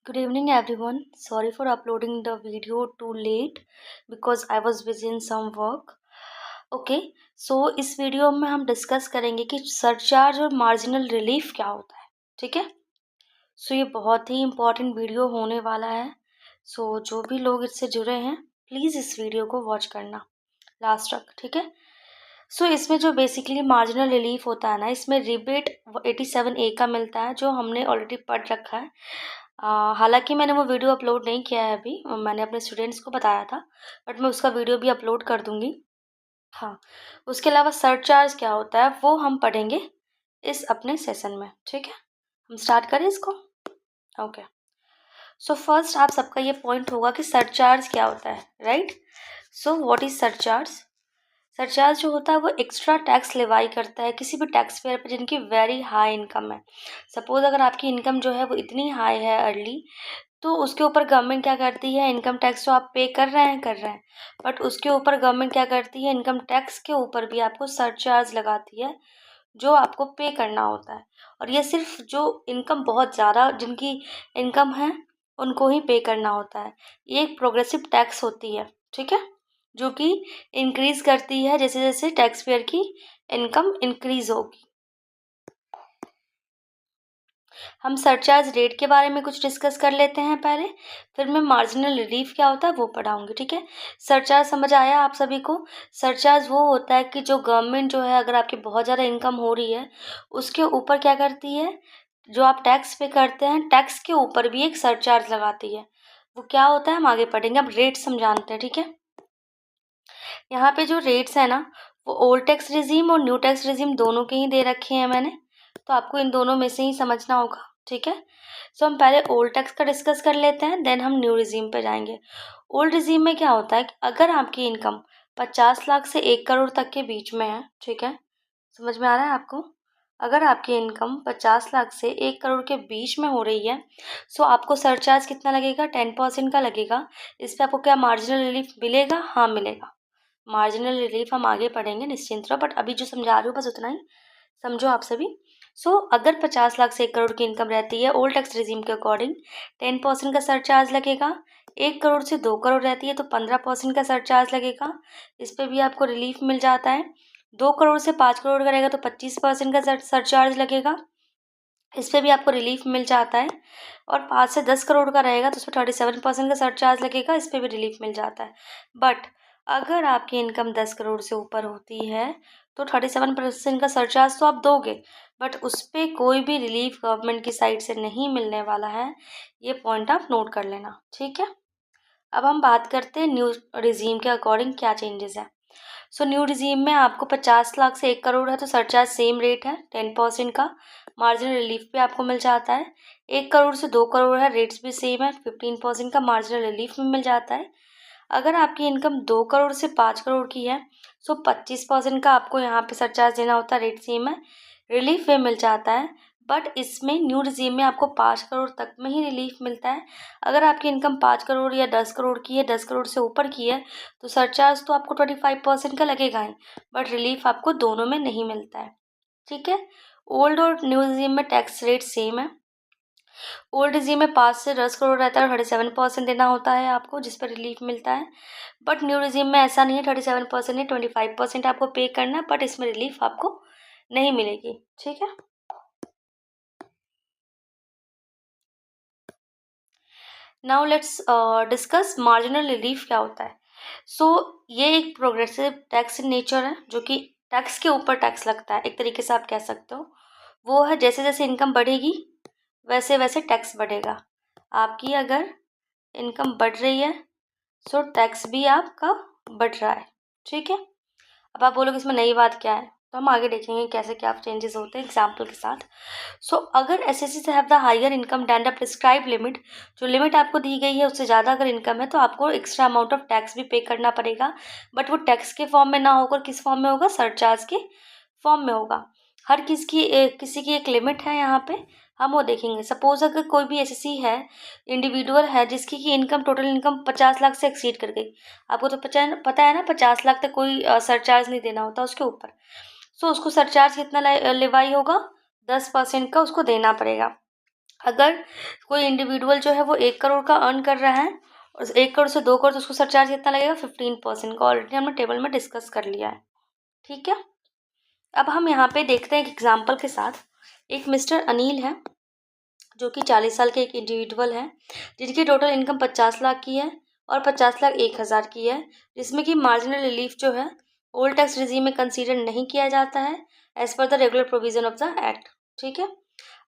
Good evening, everyone. Sorry for uploading the video too late because I was busy in some work. Okay so इस video में हम discuss करेंगे कि surcharge और marginal relief क्या होता है। ठीक है। सो ये बहुत ही इम्पोर्टेंट वीडियो होने वाला है। सो जो भी लोग इससे जुड़े हैं प्लीज़ इस वीडियो को वॉच करना लास्ट तक। ठीक है। सो इसमें जो बेसिकली मार्जिनल रिलीफ होता है ना, इसमें रिबेट 87A का मिलता है जो हमने ऑलरेडी पढ़ रखा है। हालांकि मैंने वो वीडियो अपलोड नहीं किया है अभी, मैंने अपने स्टूडेंट्स को बताया था, बट मैं उसका वीडियो भी अपलोड कर दूंगी। हाँ, उसके अलावा सरचार्ज क्या होता है वो हम पढ़ेंगे इस अपने सेशन में। ठीक है, हम स्टार्ट करें इसको। ओके सो फर्स्ट आप सबका ये पॉइंट होगा कि सरचार्ज क्या होता है, right. So what is surcharge. Surcharge जो होता है वो एक्स्ट्रा टैक्स लेवाई करता है किसी भी टैक्स पेयर पर जिनकी वेरी हाई इनकम है। सपोज अगर आपकी इनकम जो है वो इतनी हाई है अर्ली, तो उसके ऊपर गवर्नमेंट क्या करती है, इनकम टैक्स जो आप पे कर रहे हैं, बट उसके ऊपर गवर्नमेंट क्या करती है, इनकम टैक्स के ऊपर भी आपको सरचार्ज लगाती है जो आपको पे करना होता है। और ये सिर्फ जो इनकम बहुत ज़्यादा जिनकी इनकम है उनको ही पे करना होता है। ये एक प्रोग्रेसिव टैक्स होती है। ठीक है, जो कि इंक्रीज करती है जैसे जैसे टैक्स पेयर की इनकम इंक्रीज होगी। हम सरचार्ज रेट के बारे में कुछ डिस्कस कर लेते हैं पहले, फिर मैं मार्जिनल रिलीफ क्या होता है वो पढ़ाऊंगी। ठीक है, सरचार्ज समझ आया आप सभी को। सरचार्ज वो होता है कि जो गवर्नमेंट जो है, अगर आपकी बहुत ज़्यादा इनकम हो रही है उसके ऊपर क्या करती है, जो आप टैक्स पे करते हैं टैक्स के ऊपर भी एक सरचार्ज लगाती है। वो क्या होता है हम आगे पढ़ेंगे, अब रेट समझाते हैं। ठीक है, यहाँ पे जो रेट्स है ना, वो ओल्ड टैक्स रिजीम और न्यू टैक्स रिजीम दोनों के ही दे रखे हैं मैंने, तो आपको इन दोनों में से ही समझना होगा। ठीक है, सो हम पहले ओल्ड टैक्स का डिस्कस कर लेते हैं, देन हम न्यू रिजीम पे जाएंगे। ओल्ड रिजीम में क्या होता है कि अगर आपकी इनकम 50 लाख से 1 करोड़ तक के बीच में है, ठीक है, समझ में आ रहा है आपको। अगर आपकी इनकम 50 लाख से 1 करोड़ के बीच में हो रही है, सो आपको सरचार्ज कितना लगेगा, 10% का लगेगा। इस पर आपको क्या मार्जिनल रिलीफ मिलेगा, हाँ मिलेगा। मार्जिनल रिलीफ हम आगे पढ़ेंगे निश्चिंत रहो, बट अभी जो समझा रही हूँ बस उतना ही समझो आप सभी। अगर 50 लाख से 1 करोड़ की इनकम रहती है ओल्ड टैक्स रिजीम के अकॉर्डिंग 10% का सरचार्ज लगेगा। 1 करोड़ से 2 करोड़ रहती है तो 15% का सरचार्ज लगेगा, इस पर भी आपको रिलीफ मिल जाता है। 2 करोड़ से 5 करोड़ का रहेगा तो 25% का सरचार्ज लगेगा, इस पर भी आपको रिलीफ मिल जाता है। और 5 से 10 करोड़ का रहेगा तो उसमें 37% का सरचार्ज लगेगा, इस पर भी रिलीफ मिल जाता है। बट अगर आपकी इनकम 10 करोड़ से ऊपर होती है तो 37% का सरचार्ज तो आप दोगे, बट उस पर कोई भी रिलीफ गवर्नमेंट की साइड से नहीं मिलने वाला है। ये पॉइंट आप नोट कर लेना। ठीक है, अब हम बात करते हैं न्यू रिजीम के अकॉर्डिंग क्या चेंजेस है। न्यू रिजीम में आपको 50 लाख से 1 करोड़ है तो सरचार्ज सेम रेट है 10% का, मार्जिनल रिलीफ भी आपको मिल जाता है। 1 करोड़ से 2 करोड़ है, रेट्स भी सेम है, 15% का मार्जिनल रिलीफ भी मिल जाता है। अगर आपकी इनकम 2 करोड़ से 5 करोड़ की है 25% का आपको यहाँ पे सरचार्ज देना होता है, रेट सेम है, रिलीफ भी मिल जाता है। बट इसमें न्यू रिजीम में आपको 5 करोड़ तक में ही रिलीफ मिलता है। अगर आपकी इनकम 5 करोड़ या 10 करोड़ की है, 10 करोड़ से ऊपर की है, तो सरचार्ज तो आपको 25% का लगेगा ही, बट रिलीफ आपको दोनों में नहीं मिलता है। ठीक है, ओल्ड और न्यू रिजीम में टैक्स रेट सेम है। ओल्ड रिजीम में 5 से 10 करोड़ रहता है, 37% देना होता है आपको जिस पर रिलीफ मिलता है। बट न्यू रिजीम में ऐसा नहीं है, 37% नहीं 25% आपको पे करना है, बट इसमें रिलीफ आपको नहीं मिलेगी। ठीक है, now let's discuss marginal relief क्या होता है। ये एक प्रोग्रेसिव टैक्स इन नेचर है, जो कि टैक्स के ऊपर टैक्स लगता है, एक तरीके से आप कह सकते हो। वो है जैसे जैसे इनकम बढ़ेगी वैसे वैसे टैक्स बढ़ेगा। आपकी अगर इनकम बढ़ रही है टैक्स भी आपका बढ़ रहा है। ठीक है, अब आप बोलोगे इसमें नई बात क्या है, तो हम आगे देखेंगे कैसे क्या चेंजेस होते हैं एग्जाम्पल के साथ। अगर एसएससी से have the higher income than the prescribe limit, जो लिमिट आपको दी गई है उससे ज़्यादा अगर इनकम है तो आपको एक्स्ट्रा अमाउंट ऑफ टैक्स भी पे करना पड़ेगा, बट वो टैक्स के फॉर्म में ना होकर किस फॉर्म में होगा, सरचार्ज के फॉर्म में होगा। हर किसी की एक लिमिट है यहाँ पे, हम वो देखेंगे। सपोज अगर कोई भी एसएससी है, इंडिविजुअल है जिसकी की इनकम टोटल इनकम 50 लाख से एक्सीड कर गई, आपको तो पता है ना 50 लाख तक कोई सरचार्ज नहीं देना होता उसके ऊपर। उसको सरचार्ज कितना लेवाई होगा, 10% का उसको देना पड़ेगा। अगर कोई इंडिविजुअल जो है वो 1 करोड़ का अर्न कर रहा है और 1 करोड़ से 2 करोड़, तो उसको सरचार्ज कितना लगेगा? 15% का ऑलरेडी हमने टेबल में डिस्कस कर लिया है। ठीक है, अब हम यहाँ पे देखते हैं एक एग्जाम्पल के साथ। एक मिस्टर अनिल है जो कि 40 साल के एक इंडिविजुअल है, जिनकी टोटल इनकम 50 लाख की है और 50 लाख 1,000 की है, जिसमें कि मार्जिनल रिलीफ जो है ओल्ड टैक्स रिजीम में कंसीडर नहीं किया जाता है as per the regular provision of the act. ठीक है,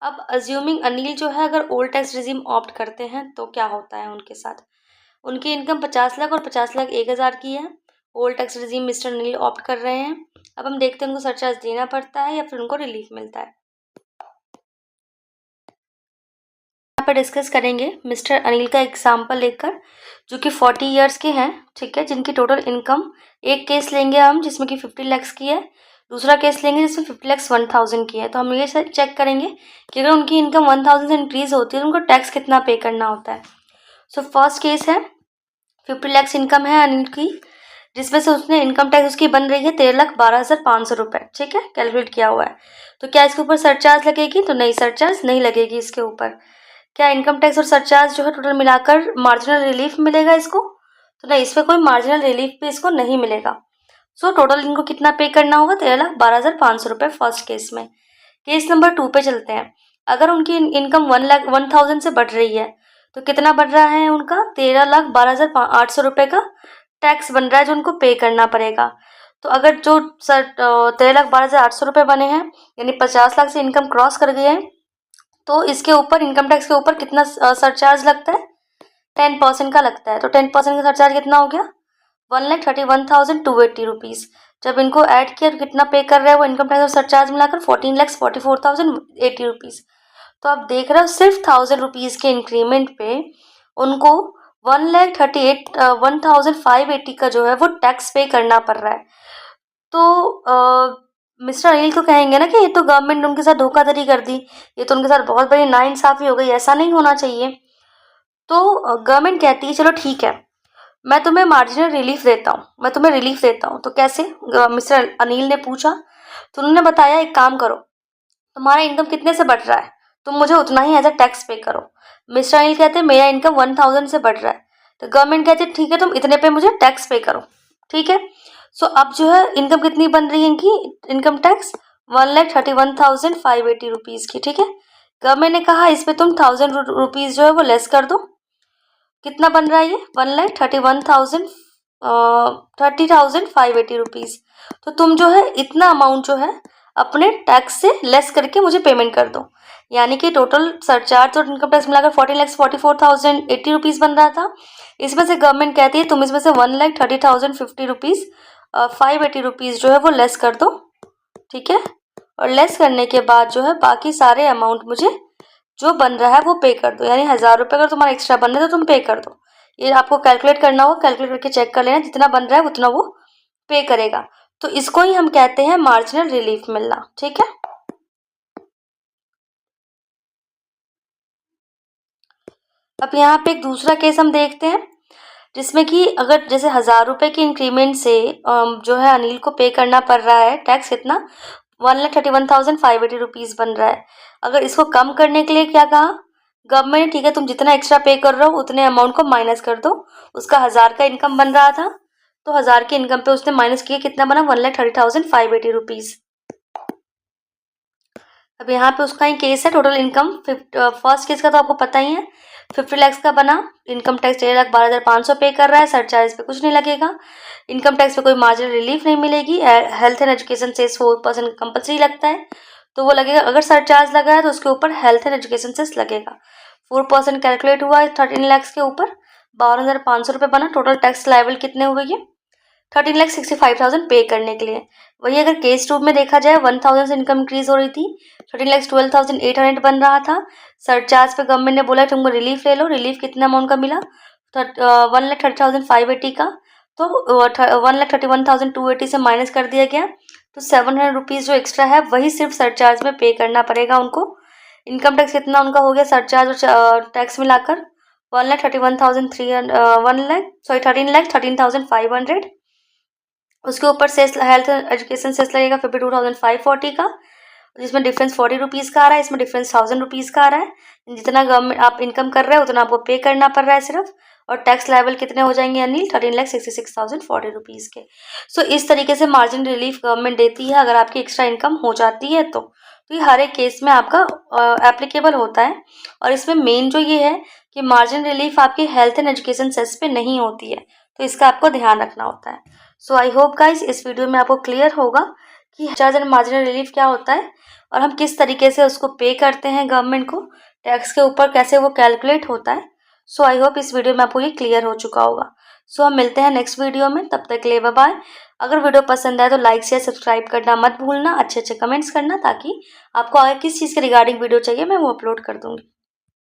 अब अज्यूमिंग अनिल जो है अगर ओल्ड टैक्स रिजीम ऑप्ट करते हैं तो क्या होता है उनके साथ। उनकी इनकम 50 लाख और 50 लाख 1,000 की है। Old tax regime mister Anil opt कर रहे हैं। अब हम देखते हैं उनको सरचार्ज देना पड़ता है या फिर उनको रिलीफ मिलता है। यहाँ पर डिस्कस करेंगे मिस्टर अनिल का एग्जाम्पल लेकर, जो कि 40 ईयर्स के हैं। ठीक है, जिनकी टोटल इनकम, एक केस लेंगे हम जिसमें कि 50 लाख की है, दूसरा केस लेंगे जिसमें 50 लाख 1,000 की है। तो हम ये चेक करेंगे कि अगर उनकी इनकम 1,000 से इंक्रीज होती है तो उनको टैक्स कितना पे करना होता है। सो फर्स्ट केस है 50 लाख इनकम है अनिल की, जिसमें से उसने इनकम टैक्स उसकी बन रही है 13,12,500 रुपये। ठीक है, कैलकुलेट किया हुआ है। तो क्या इसके ऊपर सरचार्ज लगेगी? तो नहीं, सरचार्ज नहीं लगेगी इसके ऊपर। क्या इनकम टैक्स और सरचार्ज जो है टोटल मिलाकर मार्जिनल रिलीफ मिलेगा इसको? तो नहीं, इसमें कोई मार्जिनल रिलीफ भी इसको नहीं मिलेगा। सो टोटल इनको कितना पे करना होगा? 13,12,500 रुपये फर्स्ट केस में। केस नंबर 2 पे चलते हैं। अगर उनकी इनकम 1,01,000 से बढ़ रही है तो कितना बढ़ रहा है उनका? 13,12,800 रुपये का टैक्स बन रहा है जो उनको पे करना पड़ेगा। तो अगर जो 13,12,800 रुपये बने हैं, यानी 50 लाख से इनकम क्रॉस कर गए हैं, तो इसके ऊपर इनकम टैक्स के ऊपर कितना सरचार्ज लगता है? 10% का लगता है। तो 10% का सरचार्ज कितना हो गया? 1,31,280 रुपीज़। जब इनको ऐड किया तो कितना पे कर रहे हैं वो इनकम टैक्स और सरचार्ज मिलाकर? 14,44,080 रुपीज़। तो आप देख रहे हो सिर्फ 1,000 रुपीज़ के इंक्रीमेंट पे उनको 1,38,1,580 का जो है वो टैक्स पे करना पड़ रहा है। तो मिस्टर अनिल तो कहेंगे ना कि ये तो गवर्नमेंट ने उनके साथ धोखाधड़ी कर दी, ये तो उनके साथ बहुत बड़ी नाइंसाफ़ी हो गई, ऐसा नहीं होना चाहिए। तो गवर्नमेंट कहती है चलो ठीक है, मैं तुम्हें मार्जिनल रिलीफ देता हूँ, मैं तुम्हें रिलीफ देता हूँ। तो कैसे? मिस्टर अनिल ने पूछा तो उन्होंने बताया एक काम करो, तुम्हारा इनकम कितने से बढ़ रहा है, तुम मुझे उतना ही एज अ टैक्स पे करो। मिस्टर अनिल कहते हैं मेरा इनकम 1,000 से बढ़ रहा है। तो गवर्नमेंट कहती है ठीक है, तुम इतने पे मुझे टैक्स पे करो। ठीक है, सो अब जो है इनकम कितनी बन रही है इनकी? इनकम टैक्स 1,31,580 रुपीज़ की। ठीक है, गवर्नमेंट ने कहा इस पर तुम 1,000 रुपीज़ जो है वो लेस कर दो। कितना बन रहा है ये? 1,31,30,580 रुपीज़। तो तुम जो है इतना अमाउंट जो है अपने टैक्स से लेस करके मुझे पेमेंट कर दो। यानी कि टोटल सरचार्ज और इनकम टैक्स मिलाकर 14,44,080 रुपीज़ बन रहा था। इसमें से गवर्नमेंट कहती है तुम इसमें से 1,30,050 रुपीज़ 580 रुपीज़ जो है वो लेस कर दो। ठीक है, और लेस करने के बाद जो है बाकी सारे अमाउंट मुझे जो बन रहा है वो पे कर दो। यानी 1,000 रुपये अगर तुम्हारा एक्स्ट्रा बन रहा है तो तुम पे कर दो। ये आपको कैलकुलेट करना होगा, कैलकुलेट करके चेक कर लेना, जितना बन रहा है उतना वो पे करेगा। तो इसको ही हम कहते हैं मार्जिनल रिलीफ मिलना। ठीक है, अब यहाँ पे एक दूसरा केस हम देखते हैं, जिसमें कि अगर जैसे 1,000 रुपये की इंक्रीमेंट से जो है अनिल को पे करना पड़ रहा है टैक्स कितना? 1,31,580 रुपीज़ बन रहा है। अगर इसको कम करने के लिए क्या कहा गवर्नमेंट ने? ठीक है, तुम जितना एक्स्ट्रा पे कर रहे हो उतने अमाउंट को माइनस कर दो। उसका 1,000 का इनकम बन रहा था, तो 1,000 के इनकम पे उसने माइनस किया, कितना बना? 1,30,580 रुपीज़। अब यहाँ पे उसका ही केस है, टोटल इनकम फर्स्ट केस का तो आपको पता ही है, 50 लाख का बना, इनकम टैक्स 13,12,500 पे कर रहा है, सरचार्ज पे कुछ नहीं लगेगा, इनकम टैक्स पे कोई मार्जिनल रिलीफ नहीं मिलेगी, health and education cess 4% compulsory लगता है तो वो लगेगा। अगर सरचार्ज लगा है तो उसके ऊपर हेल्थ एंड एजुकेशन सेस लगेगा। 4% कैलकुलेट हुआ है 13 लाख के ऊपर, 52,500 रुपये बना। टोटल टैक्स लायबल कितने हुए ये? 13,65,000 पे करने के लिए। वही अगर केस 2 में देखा जाए 1,000 से इनकम इंक्रीज हो रही थी, 13,12,800 बन रहा था। सरचार्ज पे गवर्नमेंट ने बोला तुमको रिलीफ ले लो। रिलीफ कितना अमाउंट का मिला? 1,30,580 का। तो 1,31,280 से माइनस कर दिया गया, तो 700 रुपीज़ जो एक्स्ट्रा है वही सिर्फ सरचार्ज में पे करना पड़ेगा उनको। इनकम टैक्स कितना उनका हो गया सरचार्ज और टैक्स मिलाकर? 13,500। उसके ऊपर सेस हेल्थ एजुकेशन सेस लगेगा 52,540 का, जिसमें डिफरेंस 40 रुपीज़ का आ रहा है, इसमें डिफरेंस 1000 रुपीज़ का आ रहा है। जितना गवर्नमेंट आप इनकम कर रहे हो उतना आपको पे करना पड़ रहा है सिर्फ, और टैक्स लायबल कितने हो जाएंगे अनिल? 13,66,040 रुपीज़ के। सो इस तरीके से मार्जिन रिलीफ गवर्नमेंट देती है अगर आपकी एक्स्ट्रा इनकम हो जाती है तो ये हर एक केस में आपका एप्लीकेबल होता है। और इसमें मेन जो ये है कि मार्जिन रिलीफ आपके हेल्थ एंड एजुकेशन सेस पे नहीं होती है, तो इसका आपको ध्यान रखना होता है। सो आई होप गाइज इस वीडियो में आपको क्लियर होगा कि चार्ज एंड मार्जिनल रिलीफ क्या होता है और हम किस तरीके से उसको पे करते हैं गवर्नमेंट को, टैक्स के ऊपर कैसे वो कैलकुलेट होता है। सो आई होप इस वीडियो में आपको ये क्लियर हो चुका होगा। सो हम मिलते हैं नेक्स्ट वीडियो में, तब तक के लिए बाय बाय। अगर वीडियो पसंद आए तो लाइक शेयर सब्सक्राइब करना मत भूलना, अच्छे अच्छे कमेंट्स करना ताकि आपको आगे किस चीज़ के रिगार्डिंग वीडियो चाहिए मैं वो अपलोड कर दूँगी।